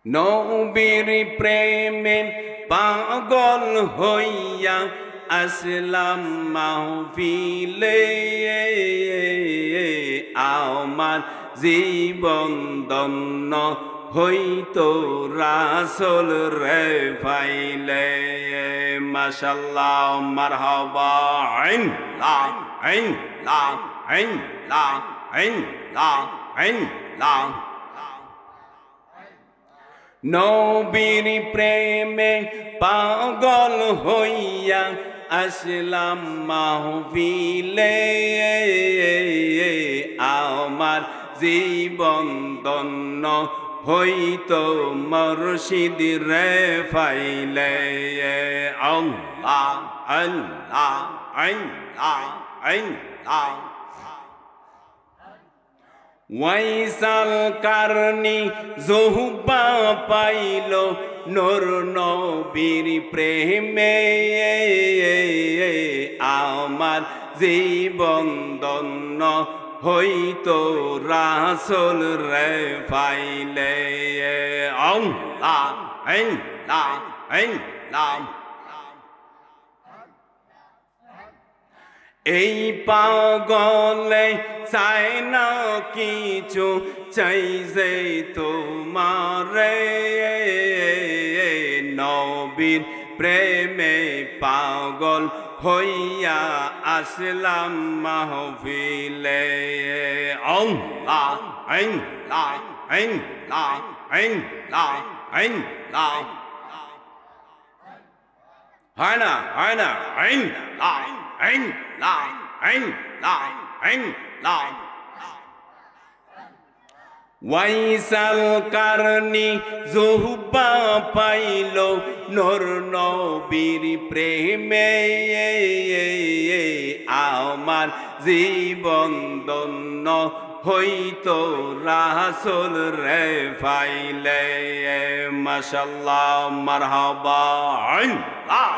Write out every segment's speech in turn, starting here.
নবীর প্রেমে পাগল হইয়া আসলাম মাহফিলে, আমার জীবন ধন্য হইতো রাসূল রে পাইলে। মাশাআল্লাহ, মারহাবা, আইন লা আইন লা আইন লা আইন লা আইন লা। নবীর প্রেমে পাগল হইয়া আসলাম মাহফিলে, আমার জীবন ধন্য হইতো মুর্শিদ রে পাইলে। আল্লাহ আল্লাহ আল্লাহ আল্লাহ। ওয়াইসাল কারনি জোহবা পাইল নূর নবীর প্রেমে, আমার জীবন ধন্য হইতো রাসূল রে পাইলে। আল্লাহ আল্লাহ আল্লাহ। এই পাগলে চায় না কিছু, চাই যে তোমারে। নবীর প্রেমে পাগল হইয়া আসলাম মাহফিলে। আল্লাহ আল্লাহ আল্লাহ আল্লাহ আল্লাহ। হয় না হয় না, আল্লাহ আল্লাহ আল্লাহ আল্লাহ। ওয়াইসাল কারনি জোহবা পাইল নূর নবীর প্রেমে, আমার জীবন ধন্য হইতো রাসূল রে পাইলে। মাশাআল্লাহ, মারহাবা, আল্লাহ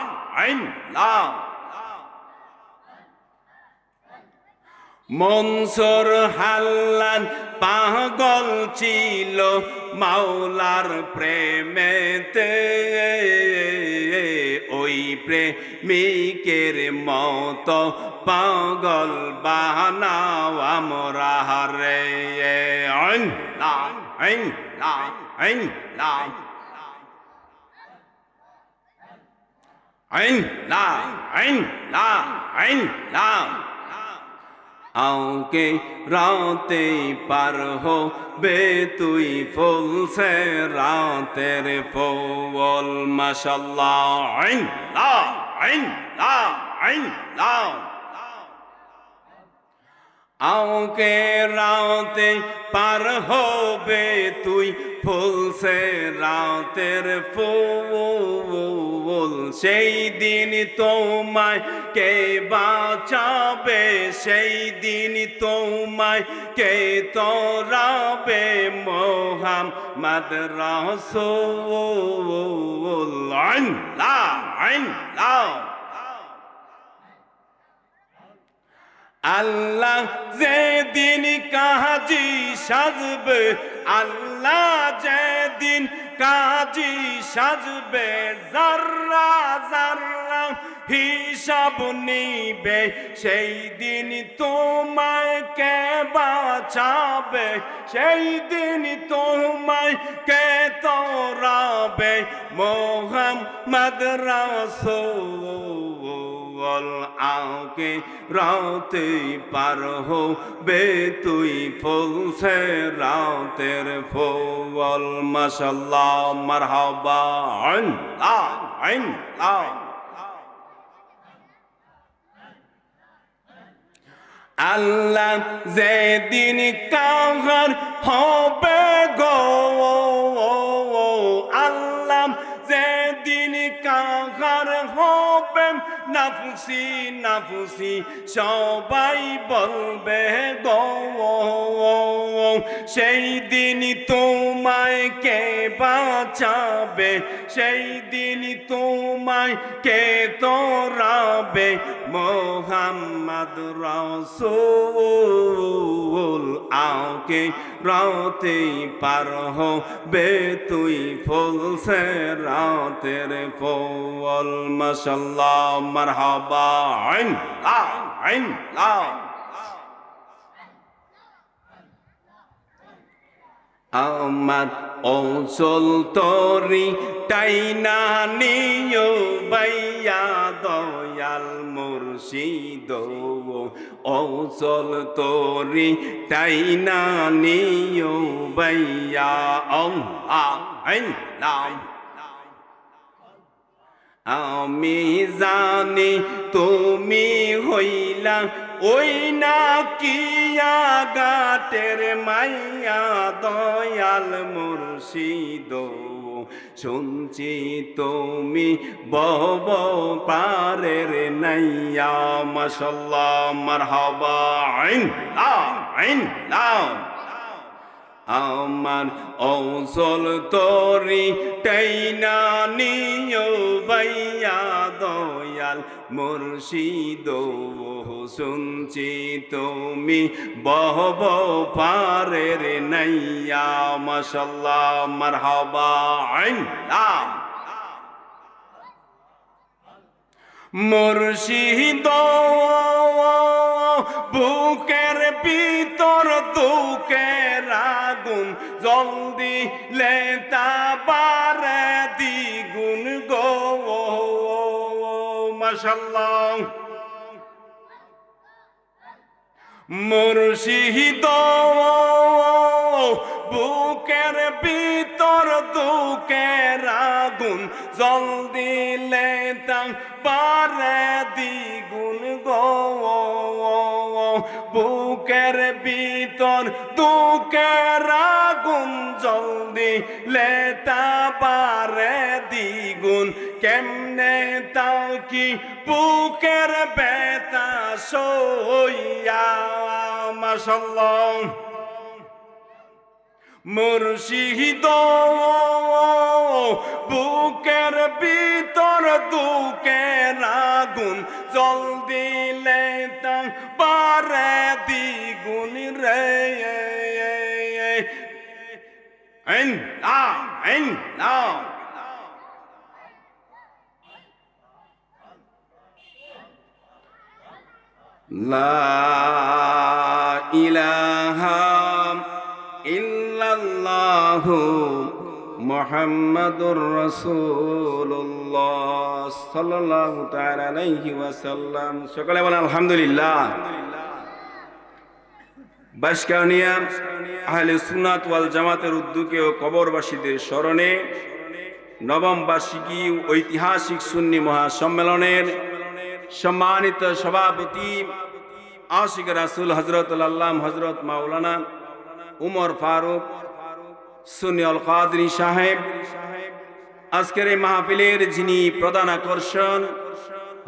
আল্লাহ। মনসুর হাল্লান পাগল ছিল মাওলার প্রেমেতে, ওই প্রেমিকের মত পাগল বানাও আমরা রে। আল্লাহ আল্লাহ আল্লাহ আল্লাহ আল্লাহ আল্লাহ। আওকে রাতে পার হবে তুই ফুল সে রাতের ফুল। মাশাআল্লাহ, আল্লাহ আল্লাহ আল্লাহ। আওকে রাতে পার হবে তুই ফুল সে রাতের ফুল। সেই দিন তোমায় কে বাঁচাবে, সেই দিন তোমায় কে তোরাবে। মুহাম্মদ রাসূল, আল্লাহ আল্লাহ। আল্লাহ যেদিন কাজী সাজবে, আল্লাহ যেদিন কাজী সাজবে, যাররা যাররা হিসাব নিবে, সেই দিন তোমায় কে বাঁচাবে, সেই দিন তোমায় কে তোরাবে। মুহাম্মদ রাসূল, আওকে রাতে পার হবে তুই ফুল সে রাতের ফুল। মাশাআল্লাহ, মারহাবা, আল্লাহ আল্লাহ। আল্লাহ যেদিন কাহার হবে গো, আল্লাহ যেদিন কাহার হবে, নাফসি নাফসি সবাই বলবে গো। সেই দিন তোমায় কে বাঁচাবে, সেই দিন তোমায় কে তোরাবে। মুহাম্মদ রাসূল, আকে রাতে পার হবে তুই ফুলসে রাতের ফল মাশাআল্লাহ মারহাবা আইন লা আইন লা আমার অচল তরি টাইনা নিও বাইয়া দয়াল মুর্শিদ অচল তরি টাইনা নিও বাইয়া আইন নাম আমি জানি তুমি হইলা ওই না কিয়া গাটের মাইয়া দয়াল মুর্শিদ শুনছি তুমি বব পারের নাইয়া মাশাআল্লাহ মারহাবা আইন লা আইন লা আমার অচল তরি টাইনা নিও বাইয়া দয়াল মুর্শিদ শুনছি তুমি বহব পারের নাইয়া মাশাআল্লাহ মারহাবা আইন লা মুর্শিদ বুকের ভিতর দুঃখের আগুন জলদি লেতা বারে দ্বিগুণ গো মাশাআল্লাহ মুর্শিদ বুকের ভিতর দুঃখের আগুন জলদি লেতা বারে দ্বিগুণ গো বুকের ভিতর দুঃখের আগুন জলদি লেতা পারে দ্বিগুণ কেমনে তাকি বুকের ব্যথা সইয়া মাশাআল্লাহ মুর্শিদ বুকের ভিতর দুঃখের আগুন জলদি লেতা পারে দ্বিগুণ রে আইন লা আইন লা লা ইলাহা ইল্লাল্লাহু মুহাম্মাদুর রাসূলুল্লাহ সাল্লাল্লাহু তাআলা আলাইহি ওয়াসাল্লাম। সকলে বলেন আলহামদুলিল্লাহ। বাঁশকাউনিয়া আহলে সুন্নাত ওয়াল জামাতের উদ্যোগে ও কবরবাসীদের স্মরণে নবম বার্ষিকী ঐতিহাসিক সুন্নি মহাসম্মেলনের সম্মানিত সভাপতি আশিক রাসূল হযরতুল আল্লাহ হযরত মাওলানা উমর ফারুক সুন্নি আল কাদরি সাহেব, আজকের এই মাহফিলের যিনি প্রধান আকর্ষণ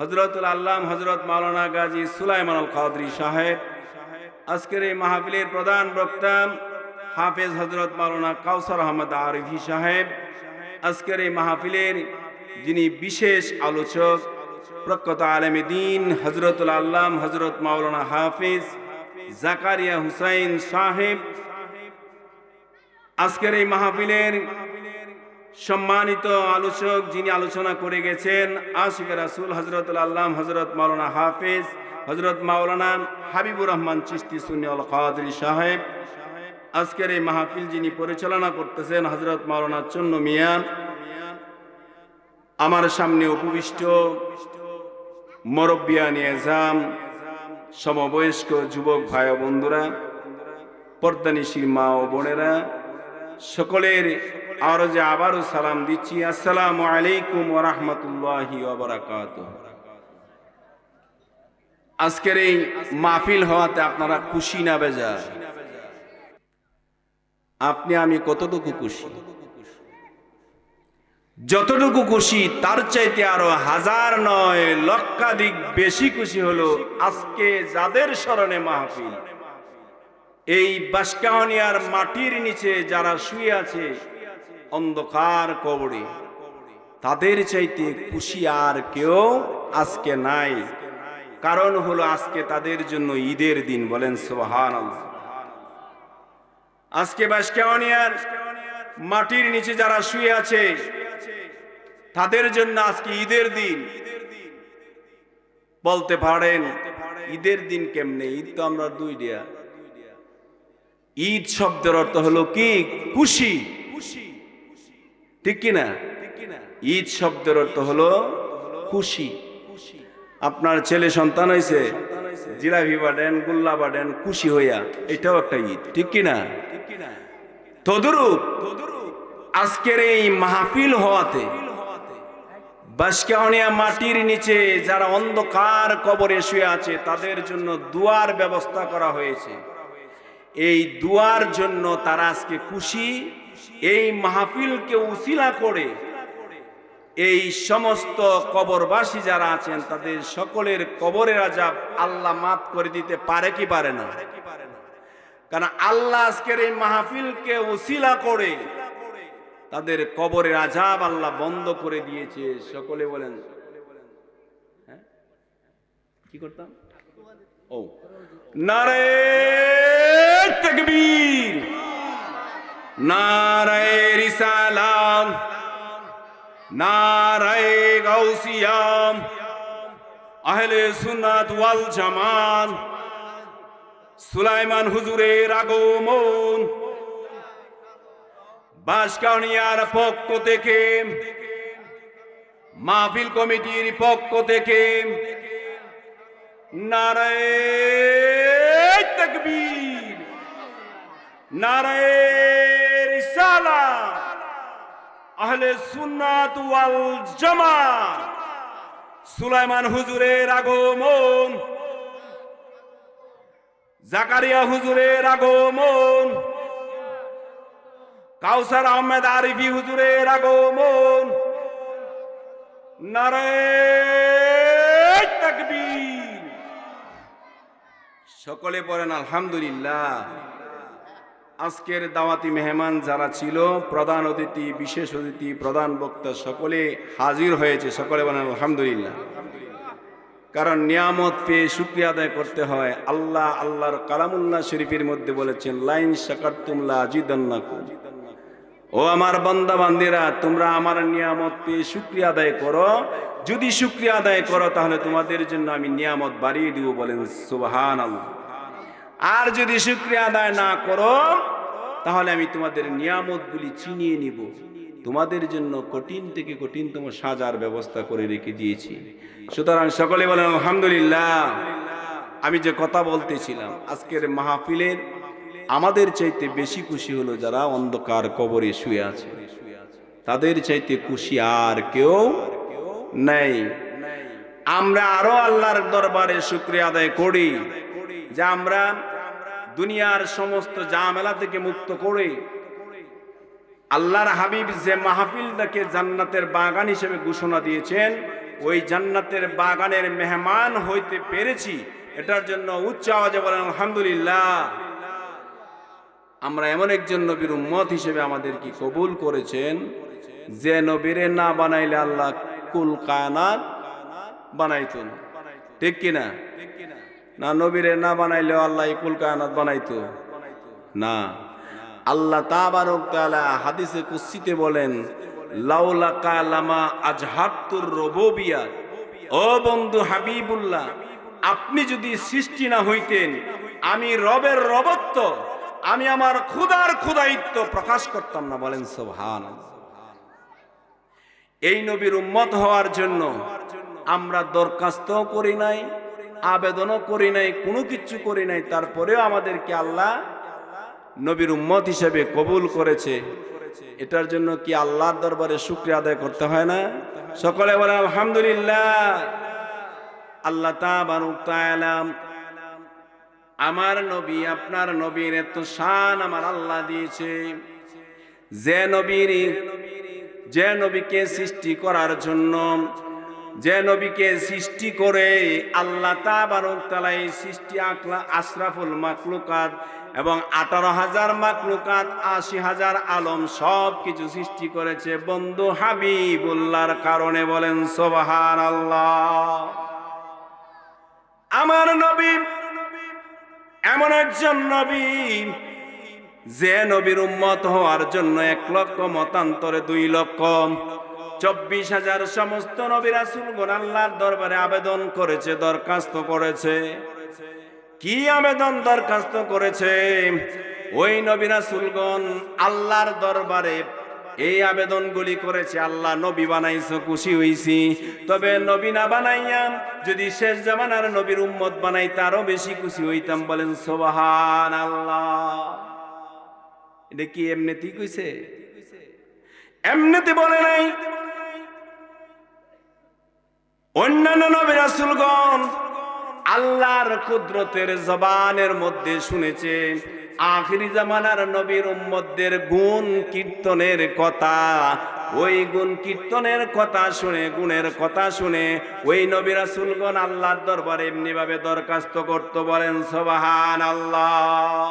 হযরতুল আল্লাহ হযরত মাওলানা গাজী সুলাইমান আল কাদরি সাহেব, আজকের এই মাহফিলের প্রধান বক্তা হাফেজ হযরত মাওলানা কাউসার আহমদ আরিফি সাহেব, আজকের এই মাহফিলের যিনি বিশেষ আলোচক প্রখ্যাত আলেম দ্বীন হযরতুল আল্লাহ হযরত মাওলানা হাফেজ জাকারিয়া হুসাইন সাহেব, আজকের এই মাহফিলের সম্মানিত আলোচক যিনি আলোচনা করে গেছেন আশিক রাসূল হযরতুল আল্লাহ হযরত মাওলানা হাফেজ হযরত মাওলানা হাবিবুর রহমান চিশতি সুন্নি আল কাদরি সাহেব, আজকের এই মাহফিল যিনি পরিচালনা করতেছেন হযরত মাওলানা চন্ন মিয়া, আমার সামনে উপবিষ্ট মুরব্বিয়ান এজাম, সমবয়স্ক যুবক ভাই ও বন্ধুরা, পর্দানিশীর মা ও বোনেরা, সকলের আরজে আবারও সালাম দিচ্ছি। আসসালামু আলাইকুম ওয়া রাহমাতুল্লাহি ওয়া বারাকাতুহু। আজকের এই মাহফিল হওয়াতে আপনারা খুশি না বেজার? আপনি আমি কতটুকু খুশি? যতটুকু খুশি তার চাইতে আরো হাজার নয় লক্ষাধিক বেশি খুশি হলো আজকে যাদের স্মরণে মাহফিল, এই বাঁশকাউনিয়ার মাটির নিচে যারা শুয়ে আছে অন্ধকার কবরে, তাদের চাইতে খুশি আর কেউ আজকে নাই। কারণ হলো আজকে তাদের জন্য ঈদের দিন। বলেন সুবহানাল্লাহ। আজকে বাঁশকাওয়ানিয়ার মাটির নিচে যারা শুয়ে আছে তাদের জন্য আজকে ঈদের দিন। বলতে পারেন ঈদের দিন কেমনে? ঈদ তো আমরা দুই দিয়া। ঈদ শব্দের অর্থ হলো কি? খুশি, ঠিক কিনা? ঈদ শব্দের অর্থ হলো খুশি। আপনার ছেলে সন্তান হয়েছে, জিলাপি বাড়েন, গোল্লা বাড়েন, খুশি হইয়া, এটাও একটা ঈদ, ঠিক কিনা? তদরূপ আজকের এই মাহফিল হওয়াতে বাঁশকাওয়ানিয়া মাটির নিচে যারা অন্ধকার কবরে শুয়ে আছে তাদের জন্য দুয়ার ব্যবস্থা করা হয়েছে। এই দুয়ার জন্য তারা আজকে খুশি। এই মাহফিলকে উসিলা করে এই সমস্ত কবরবাসী যারা আছেন তাদের সকলের কবরের আযাব আল্লাহ মাফ করে দিতে পারে কি পারে না? কারণ আল্লাহ আজকের এই মাহফিলকে উসিলা করে তাদের কবরের আযাব আল্লাহ বন্ধ করে দিয়েছে। সকলে বলেন হ্যাঁ, কি করতাম? ও নারে তাকবীর, নারে রিসালাত, নারে গাউসিয়া, আহলে সুন্নাত ওয়াল জামাত, সুলাইমান হুজুরের আগমন। বাঁশকাওয়ানিয়ার পক্ষ থেকে, মাহফিল কমিটির পক্ষ থেকে নারে তাকবীর, নারে রিসালাত, আহলে সুন্নাত ওয়াল জামাত, সুলাইমান হুজুরের আগমন, জাকারিয়া হুজুরের আগমন, কাউসার আহমেদ আরিফি হুজুরের আগমন। নারে তাকবীর, সকলে পড়েন আলহামদুলিল্লাহ। আজকের দাওয়াতি মেহমান যারা ছিল, প্রধান অতিথি, বিশেষ অতিথি, প্রধান বক্তা, সকলে হাজির হয়েছে। সকলে বলেন আলহামদুলিল্লাহ। কারণ নিয়ামত পেয়ে শুকরিয়া আদায় করতে হয়। আল্লাহ আল্লাহর কালামুল্লাহ শরীফের মধ্যে বলেছেন, লাইন শাকারতুম লা আযীদান্নাকুম। ও আমার বান্দা বান্দিরা, তোমরা আমার নিয়ামত পেয়ে শুকরিয়া আদায় করো। যদি শুকরিয়া আদায় করো তাহলে তোমাদের জন্য আমি নিয়ামত বাড়িয়ে দিব। বলেন সুবহানাল্লাহ। আর যদি শুকরিয়া আদায় না করো তাহলে আমি তোমাদের নিয়ামতগুলি ছিনিয়ে নিব। তোমাদের জন্য কঠিন থেকে কঠিনতম সাজার ব্যবস্থা করে রেখে দিয়েছি। সুতরাং সকলে বলেন আলহামদুলিল্লাহ। আমি যে কথা বলতেছিলাম, আজকের মাহফিলের আমাদের চাইতে বেশি খুশি হলো যারা অন্ধকার কবরে শুয়ে আছে। তাদের চাইতে খুশি আর কেউ নাই। আমরা আরো আল্লাহর দরবারে শুকরিয়া আদায় করি যে আমরা দুনিয়ার সমস্ত ঝামেলা থেকে মুক্ত করে আল্লাহর হাবিব যে মাহফিলটাকে জান্নাতের বাগান হিসেবে ঘোষণা দিয়েছেন, ওই জান্নাতের বাগানের মেহমান হইতে পেরেছি। এটার জন্য উচ্চ আওয়াজে বলেন আলহামদুলিল্লাহ। আমরা এমন একজন নবীর উম্মত হিসেবে আমাদের কি কবুল করেছেন, যে নবীরে না বানাইলে আল্লাহ কুল কায়নাত বানাইতো না, ঠিক কিনা? না, নবীরে না বানাইলেও আল্লাহ কুল কায়নাত বানাইতো না। আল্লাহ তাবারক তাআলা হাদিসে কুদসিতে বলেন, লাউলাকা লামা আজহাতুর রুবুবিয়াত। ও বন্ধু হাবিবুল্লাহ, আপনি যদি সৃষ্টি না হইতেন আমি রবের রবত্ব, আমি আমার খোদার খোদায়িত্ব প্রকাশ করতাম না। বলেন সুবহানাল্লাহ। এই নবীর উম্মত হওয়ার জন্য আমরা দরখাস্তও করি নাই, আবেদনও করি নাই, কোনো কিছু করি নাই, তারপরেও আমাদেরকে আল্লাহ নবীর উম্মত হিসেবে কবুল করেছে। এটার জন্য কি আল্লাহর দরবারে শুকরিয়া আদায় করতে হয় না? সকলে বলেন আলহামদুলিল্লাহ। আল্লাহ তাবারক তাআলা আমার নবী, আপনার নবীর এত শান আমার আল্লাহ দিয়েছে। যে নবীকে সৃষ্টি করার জন্য, যে নবীকে সৃষ্টি করে আল্লাহ তাবারক তাআলা এই সৃষ্টি আশরাফুল মাখলুকাত এবং 18,000 মাখলুকাত, 80,000 আলম সব কিছু সৃষ্টি করেছে বন্ধু হাবিবুল্লাহর কারণে। বলেন সুবহানাল্লাহ। আমার নবী এমন একজন নবী যে নবীর উম্মত হওয়ার জন্য 1 লক্ষ মতান্তরে 2 লক্ষ 24,000 সমস্ত নবী রাসূলগণ আল্লাহর দরবারে আবেদন করেছে, দরখাস্ত করেছে। কি আবেদন দরখাস্ত করেছে? ওই নবী রাসূলগণ আল্লাহর দরবারে এই আবেদনগুলি করেছে, আল্লাহ নবী বানাইছো, খুশি হইছি, তবে নবী না বানাইয়া যদি শেষ জামানার নবীর উম্মত বানাই তারও বেশি খুশি হইতাম। বলেন সুবহানাল্লাহ। এটা কি এমনিতেই কইছে? এমনিতে বলে নাই। অন্যান্য নবী রাসূলগণ আল্লাহর কুদরতের জবানের মধ্যে শুনেছে আখিরি জামানার নবীর উম্মতদের গুণ কীর্তনের কথা। ওই গুণ কীর্তনের কথা শুনে, গুণের কথা শুনে ওই নবী রাসূলগণ আল্লাহর দরবারে এমনি ভাবে দরখাস্ত করতে। বলেন সুবহানাল্লাহ।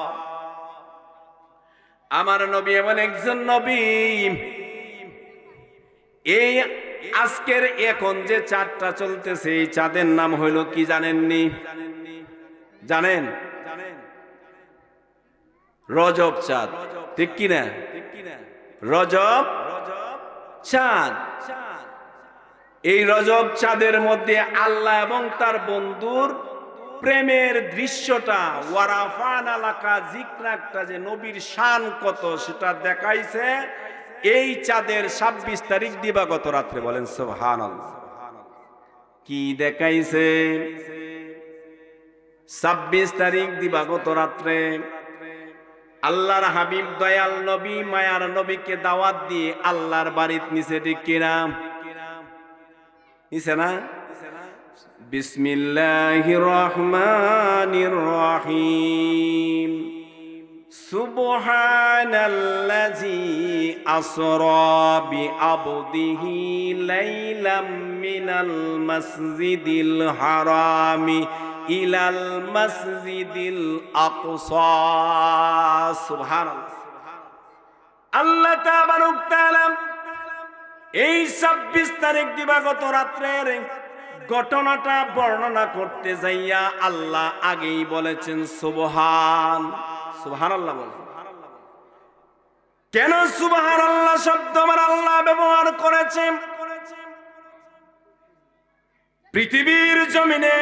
আমার নবী এমন একজন নবী, এই আজকের এখন যে চাঁদটা চলতেছে এই চাঁদের নাম হইল কি জানেননি? জানেন? রজব চাঁদ, ঠিক কিনা? রজব চাঁদ। এই রজব চাঁদের মধ্যে আল্লাহ এবং তার বন্ধুর প্রেমের দৃশ্যটা, ওয়ারাফানা লাকা যিকরাকটা, যে নবীর শান কত সেটা দেখাইছে এই চাঁদের 26 তারিখ দিবাগত রাত্রে। বলেন সুবহানাল্লাহ। কি দেখাইছে? 26 তারিখ দিবাগত রাত্রে আল্লাহর হাবিব দয়াল নবী মায়ার নবীকে দাওয়াত দিয়ে আল্লাহর বাড়িতে নিচে, ঠিক কিনা? নিচে না? বিসমিল্লাহির রহমানির রহিম। সুবহানাল্লাযী আসরা বিআবদিহি লাইলাম মিনাল মাসজিদিল হারামি ইলাল মাসজিদিল আকসা। সুবহানাল্লাহ। আল্লাহ তাবারক তাআলা এই 26 তারিখ দিবাগত রাত্রের ঘটনাটা বর্ণনা করতে যাইয়া আল্লাহ আগেই বলেছেন সুবহানাল্লাহ। বলেন কেন সুবহানাল্লাহ শব্দ আমার আল্লাহ ব্যবহার করেছেন? পৃথিবীর জমিনে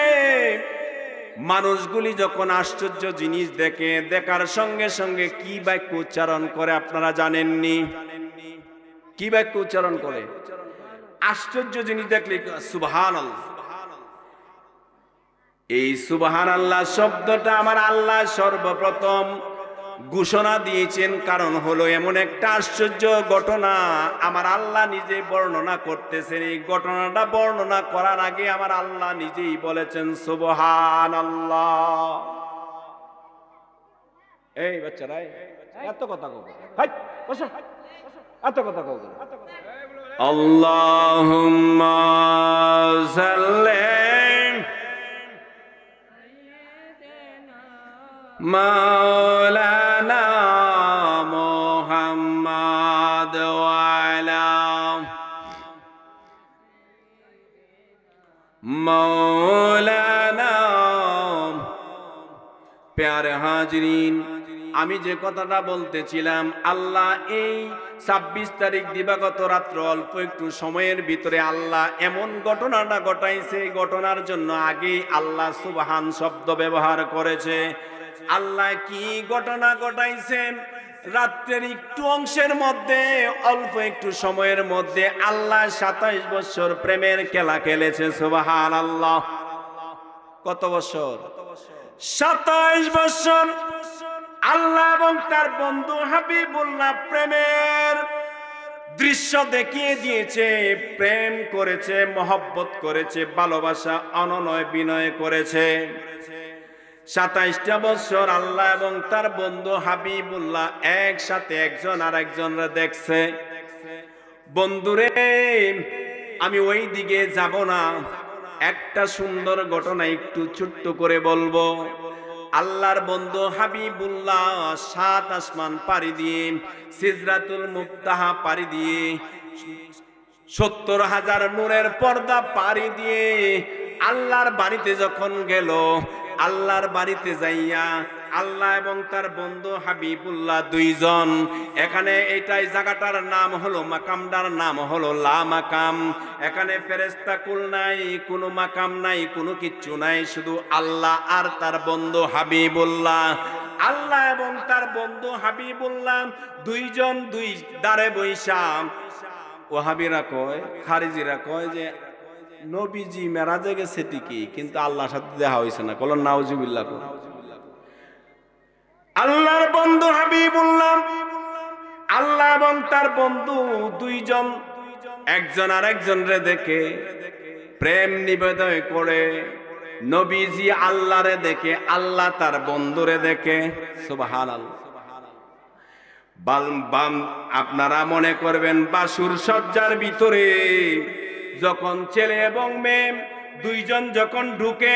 মানুষগুলি যখন আশ্চর্য জিনিস দেখে, দেখার সঙ্গে সঙ্গে কি বাক্য উচ্চারণ করে আপনারা জানেননি? কি বাক্য উচ্চারণ করে? আশ্চর্য জিনিস দেখলে সুবহানাল্লাহ। এই সুবহানাল্লাহ শব্দটা আমার আল্লাহ সর্বপ্রথম ঘোষণা দিয়েছেন, কারণ হলো এমন একটা আশ্চর্য ঘটনা আমার আল্লাহ নিজে বর্ণনা করতেছেন। এই ঘটনাটা বর্ণনা করার আগে আমার আল্লাহ নিজেই বলেছেন সুবহানাল্লাহ। এই বাচ্চারা এত কথা কও, বসো, এত কথা কও। আল্লাহুম্মা সাল্লি মাওলানা মুহাম্মদ ওয়া আলা মাওলানা। প্যারে হাজরিন, আমি যে কথাটা বলতেছিলাম, আল্লাহ এই 26 তারিখ দিবাগত রাত্র অল্প একটু সময়ের ভিতরে আল্লাহ এমন ঘটনাটা ঘটাইছে, ঘটনার জন্য আগেই আল্লাহ সুবহান শব্দ ব্যবহার করেছে। আল্লাহ কি ঘটনা ঘটাইছেন? রাত্রের একটু অংশের মধ্যে, অল্প একটু সময়ের মধ্যে আল্লাহ 27 বছর প্রেমের খেলা খেলেছে। সুবহানাল্লাহ। কত বছর? 27 বছর আল্লাহ এবং তার বন্ধু হাবিবুল্লাহ প্রেমের দৃশ্য দেখিয়ে দিয়েছে। প্রেম করেছে, মহব্বত করেছে, ভালোবাসা অননয় বিনয় করেছে। 27টা বছর আল্লাহ এবং তার বন্ধু হাবিবুল্লাহ একসাথে একজন আর একজনরা দেখছে। বন্ধুরে, আমি ওই দিকে যাব না, একটা সুন্দর ঘটনা একটু ছোট্ট করে বলবো। আল্লাহর বন্ধু হাবিবুল্লাহ 7 আসমান পাড়ি দিয়ে, সিদরাতুল মুনতাহা পাড়ি দিয়ে, 70,000 নূরের পর্দা পাড়ি দিয়ে আল্লাহর বাড়িতে যখন গেল, আল্লাহর বাড়িতে যাইয়া আল্লাহ এবং তার বন্ধু হাবিবুল্লাহ দুইজন। এখানে এইটাই জায়গাটার নাম হলো, মাকামটার নাম হলো লা মাকাম। এখানে ফেরেশতা কুল নাই, কোনো মাকাম নাই, কোনো কিচ্ছু নাই, শুধু আল্লাহ আর তার বন্ধু হাবিবুল্লাহ। আল্লাহ এবং তার বন্ধু হাবিবুল্লাহ দুইজন দুই দাঁড়ে বৈশা। ওয়াহাবিরা কয়, খারিজিরা কয় যে নবীজি মেরাজে গেছে ঠিকই, কিন্তু আল্লাহর সাথে দেখা হয়েছে না। কলন নাউজুবিল্লাহ। আল্লাহর বন্ধু হাবিবুল্লাহ, আল্লাহ এবং তার বন্ধু দুইজন একজন আর একজনরে দেখে প্রেম নিবেদন করে। নবীজি আল্লাহরে দেখে, আল্লাহ তার বন্ধুরে দেখে। সুবহানাল্লাহ। বাম আপনারা মনে করবেন বাসুর সজ্জার ভিতরে যখন ছেলে এবং মেয়ে দুইজন যখন ঢুকে,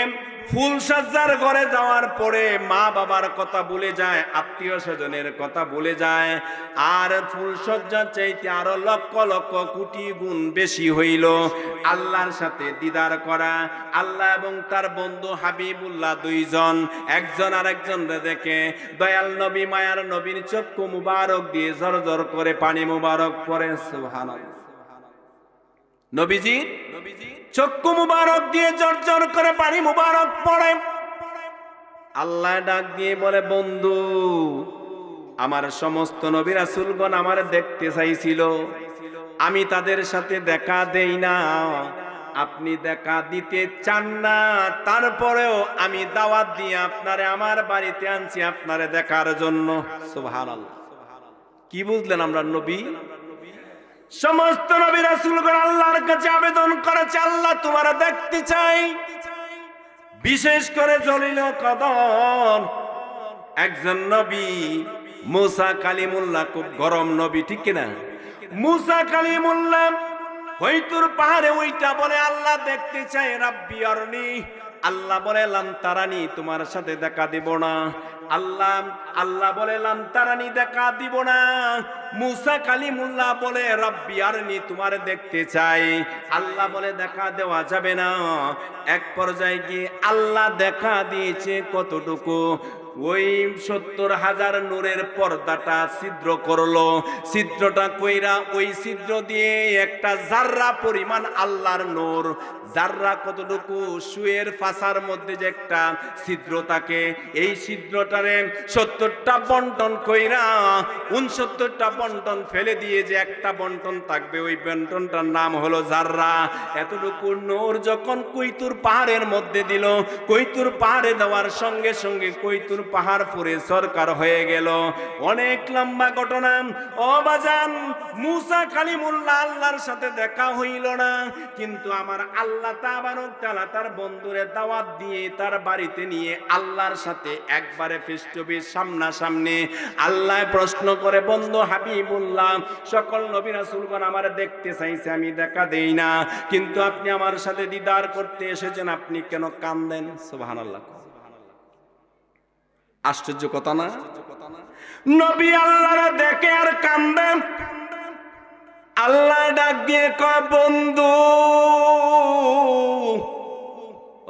ফুল সজ্জার ঘরে যাওয়ার পরে মা বাবার কথা ভুলে যায়, আত্মীয় স্বজনের কথা ভুলে যায়, আর ফুল সজ্জার চাইতে আরো লক্ষ লক্ষ কোটি গুণ বেশি হইল আল্লাহর সাথে দিদার করা। আল্লাহ এবং তার বন্ধু হাবিবুল্লাহ দুইজন একজন আর একজনরে দেখে দয়াল নবী মায়ার নবীর চক্ষু মুবারক দিয়ে ঝরঝর করে পানি মুবারক পড়ে। সুবহানাল্লাহ। নবীজি চক্ষু মুবারক দিয়ে ঝরঝর করে পানি মুবারক পড়ে। আল্লাহ ডাক দিয়ে বলে, বন্ধু, আমার সমস্ত নবী রাসূলগণ আমার দেখতে চাইছিল, আমি তাদের সাথে দেখা দেই না, আপনি দেখা দিতে চান না, তারপরেও আমি দাওয়াত দিয়ে আপনারে আমার বাড়িতে আনছি আপনারে দেখার জন্য। সুবহানাল্লাহ। কি বুঝলেন আমরা? নবী সমস্ত নবী রাসূলগণ আল্লাহর কাছে আবেদন করেছে, আল্লাহ তোমার দেখতে চাই। বিশেষ করে জলিল কদর একজন নবী মুসা কালিমুল্লাহ, খুব গরম নবী, ঠিক কিনা? মুসা কালিমুল্লাহ হইতুর পাহাড়ে ওইটা বলে আল্লাহ দেখতে চাই, রাব্বি আরনি। আল্লাহ বলে লাম তারানি, তোমার সাথে দেখা দিব না। আল্লাহ বলে লাম তারানি, দেখা দিব না। মুসা কালিমুল্লাহ বলে রাব্বি আরনি, তোমার দেখতে চাই। আল্লাহ বলে দেখা দেওয়া যাবে না। এক পর্যায়ে গিয়ে আল্লাহ দেখা দিয়েছে কতটুকু? ওই 70,000 নূরের পর্দাটা ছিদ্র করলো। ছিদ্রটা কইরা ওই ছিদ্র দিয়ে একটা জাররা পরিমাণ আল্লাহর নূর, জাররা কতটুকু? শুয়ের ফাঁসার মধ্যে যে একটা ছিদ্র থাকে, এই ছিদ্রটারে 70টা বন্টন কইরা 69টা বন্টন ফেলে দিয়ে যে একটা বন্টন থাকবে, ওই বন্টনটার নাম হলো জাররা। এতটুকু নূর যখন কৈতুর পাহাড়ের মধ্যে দিল, কৈতুর পাহাড়ে দেওয়ার সঙ্গে সঙ্গে কৈতুর পাহাড় পুরে সরকার হয়ে গেল। অনেক লম্বা ঘটনা। ও বাজান, মুসা কালিমুল্লাহ আল্লাহর সাথে দেখা হইল না, কিন্তু আমার আল্লাহ তাবারক তাআলা তার বন্ধুরে দাওয়াত দিয়ে তার বাড়িতে নিয়ে আল্লাহর সাথে একবারে ফেস টু ফেস, সামনাসামনি। আল্লাহ প্রশ্ন করে, বন্ধু হাবিবুল্লাহ, সকল নবী রাসূলগণ আমার দেখতে চাইছে, আমি দেখা দেই না, কিন্তু আপনি আমার সাথে দিদার করতে এসেছেন, আপনি কেন কাঁদেন? সুবহানাল্লাহ। আশ্চর্য কথা না? নবী আল্লাহর দেখে আর কান্দে। আল্লাহ ডাক দিয়ে কয়, বন্ধু,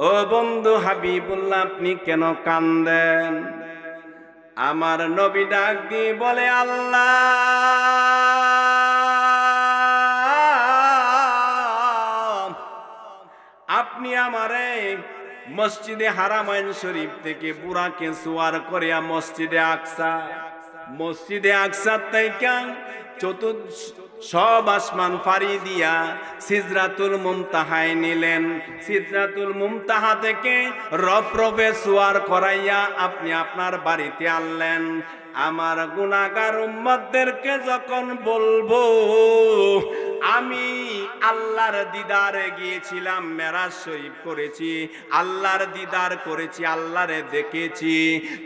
ও বন্ধু হাবিবুল্লাহ, আপনি কেন কান্দেন? আমার নবী ডাক দিয়ে বলে, আল্লাহ, আপনি আমারে মসজিদে হারামাইন শরীফ থেকে বুরাকে সুয়ার করিয়া মসজিদে আকসা থেকে সব আসমান ফাড়ি দিয়া সিদরাতুল মুনতাহায় নিলেন। সিদরাতুল মুনতাহা থেকে রফরফে সুয়ার করাইয়া আপনি আপনার বাড়িতে আনলেন। আমার গুনাহগার উম্মতদেরকে যখন বলবো আমি আল্লাহর দিদারে গিয়েছিলাম, মেরাজ শরীফ করেছি, আল্লাহর দিদার করেছি, আল্লাহরে দেখেছি,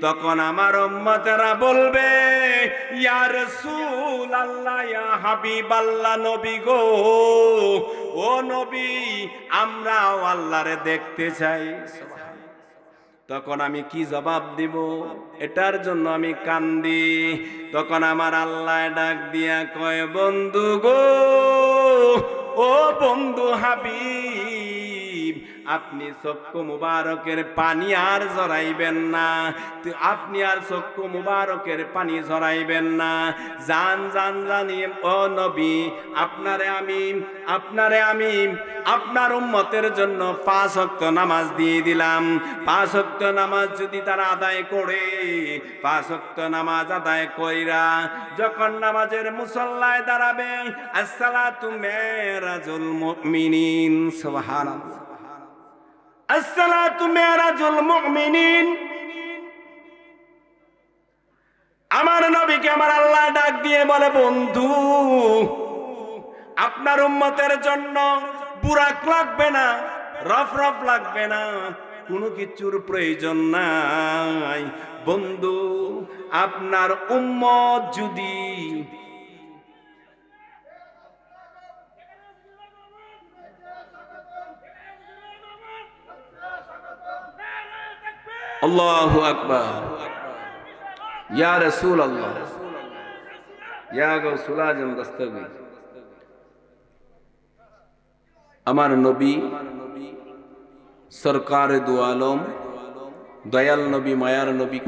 তখন আমার উম্মতেরা বলবে, ইয়া রাসূলুল্লাহ, ইয়া হাবিবাল্লাহ, নবী গো, ও নবী, আমরাও আল্লাহরে দেখতে চাই। তখন আমি কি জবাব দিব? এটার জন্য আমি কান্দি। তখন আমার আল্লাহ ডাক দিয়া কয়, বন্ধু গো, ও বন্ধু হাবিব, আপনি চক্ষু মুবারকের পানি আর ঝরাইবেন না, আপনি আর চক্ষু মুবারকের পানি ঝরাইবেন না। জান জান জানি ও নবী, আপনারে আমি আপনার উম্মতের জন্য 5 ওয়াক্ত নামাজ দিয়ে দিলাম। 5 ওয়াক্ত নামাজ যদি তারা আদায় করে, 5 ওয়াক্ত নামাজ আদায় কইরা যখন নামাজের মুসল্লায় দাঁড়াবে, আসসালাতু মেরাজুল মুমিনিন, সুবহানাল্লাহ, আসসালাতু মেরাজুল মুমিনিন। আমার নবীকে আমার আল্লাহ ডাক দিয়ে বলে, বন্ধু আপনার উম্মতের জন্য বুরাক লাগবে না, রফ লাগবে না, কোনো কিছুর প্রয়োজন নাই। বন্ধু আপনার উম্মত যদি আল্লাহু আকবার, ইয়া রাসূলুল্লাহ, ইয়া গাউসুল আজম দস্তগীর। আমার নবী সরকার দু আলম, দয়াল নবী, মায়ার নবী